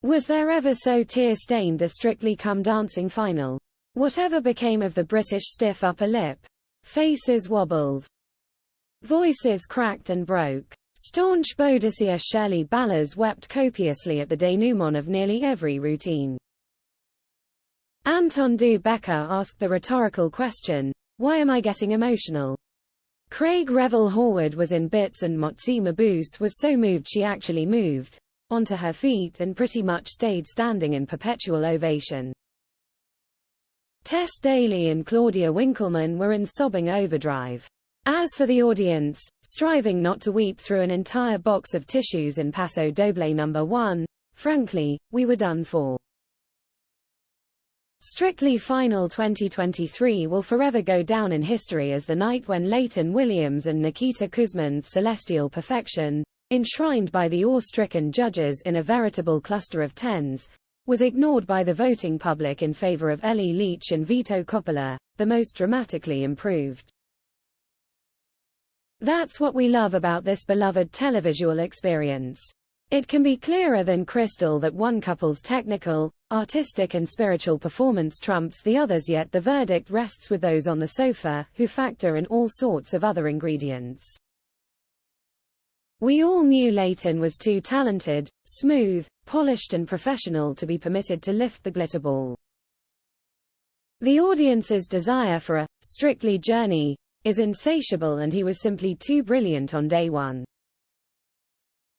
Was there ever so tear-stained a Strictly Come Dancing final? Whatever became of the British stiff upper lip? Faces wobbled. Voices cracked and broke. Staunch Boadicea Shirley Ballas wept copiously at the denouement of nearly every routine. Anton Du Beke asked the rhetorical question, "Why am I getting emotional?" Revel Horwood was in bits and Motsi Mabuse was so moved she actually moved onto her feet and pretty much stayed standing in perpetual ovation. Tess, Daly and Claudia Winkleman were in sobbing overdrive. As for the audience, striving not to weep through an entire box of tissues in Paso Doble No. 1, frankly, we were done for. Strictly Final 2023 will forever go down in history as the night when Layton Williams and Nikita Kuzman's celestial perfection, enshrined by the awe-stricken judges in a veritable cluster of tens, was ignored by the voting public in favor of Ellie Leach and Vito Coppola, the most dramatically improved. That's what we love about this beloved televisual experience. It can be clearer than crystal that one couple's technical, artistic and spiritual performance trumps the others, yet the verdict rests with those on the sofa, who factor in all sorts of other ingredients. We all knew Layton was too talented, smooth, polished and professional to be permitted to lift the glitter ball. The audience's desire for a Strictly journey is insatiable, and he was simply too brilliant on day one.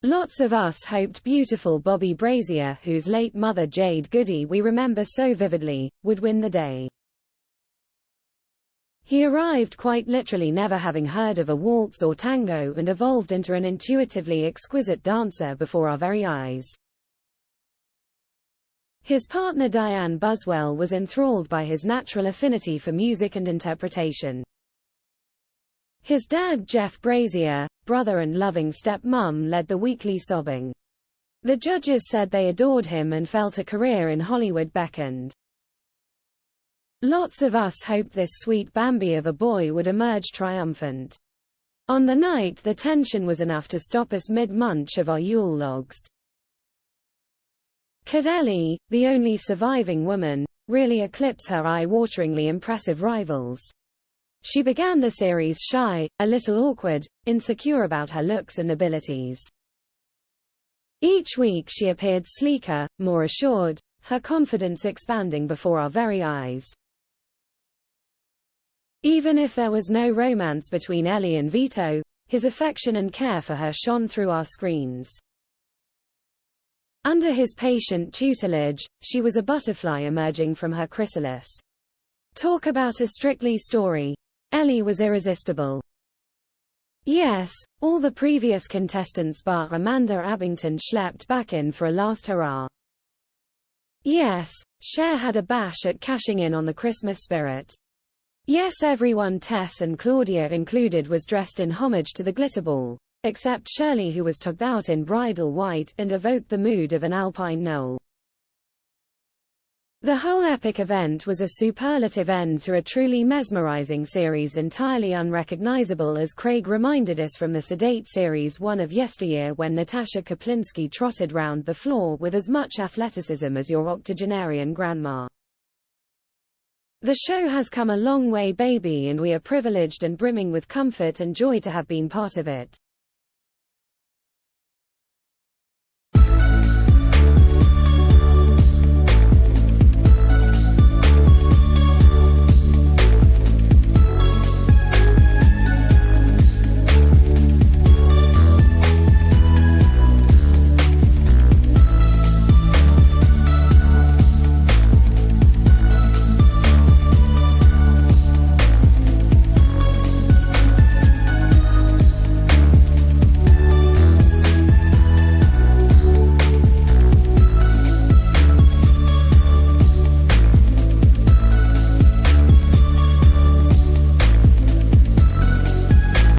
Lots of us hoped beautiful Bobby Brazier, whose late mother Jade Goody we remember so vividly, would win the day. He arrived quite literally never having heard of a waltz or tango and evolved into an intuitively exquisite dancer before our very eyes. His partner Diane Buswell was enthralled by his natural affinity for music and interpretation. His dad Jeff Brazier, brother and loving step-mum led the weekly sobbing. The judges said they adored him and felt a career in Hollywood beckoned. Lots of us hoped this sweet Bambi of a boy would emerge triumphant. On the night the tension was enough to stop us mid-munch of our Yule logs. Could Ellie, the only surviving woman, really eclipse her eye-wateringly impressive rivals? She began the series shy, a little awkward, insecure about her looks and abilities. Each week she appeared sleeker, more assured, her confidence expanding before our very eyes. Even if there was no romance between Ellie and Vito, his affection and care for her shone through our screens. Under his patient tutelage, she was a butterfly emerging from her chrysalis. Talk about a Strictly story. Ellie was irresistible. Yes, all the previous contestants bar Amanda Abington schlepped back in for a last hurrah. Yes, Cher had a bash at cashing in on the Christmas spirit. Yes, everyone, Tess and Claudia included, was dressed in homage to the glitterball, except Shirley, who was tucked out in bridal white and evoked the mood of an alpine knoll. The whole epic event was a superlative end to a truly mesmerizing series, entirely unrecognizable, as Craig reminded us from the sedate series 1 of yesteryear, when Natasha Kaplinsky trotted round the floor with as much athleticism as your octogenarian grandma. The show has come a long way, baby, and we are privileged and brimming with comfort and joy to have been part of it.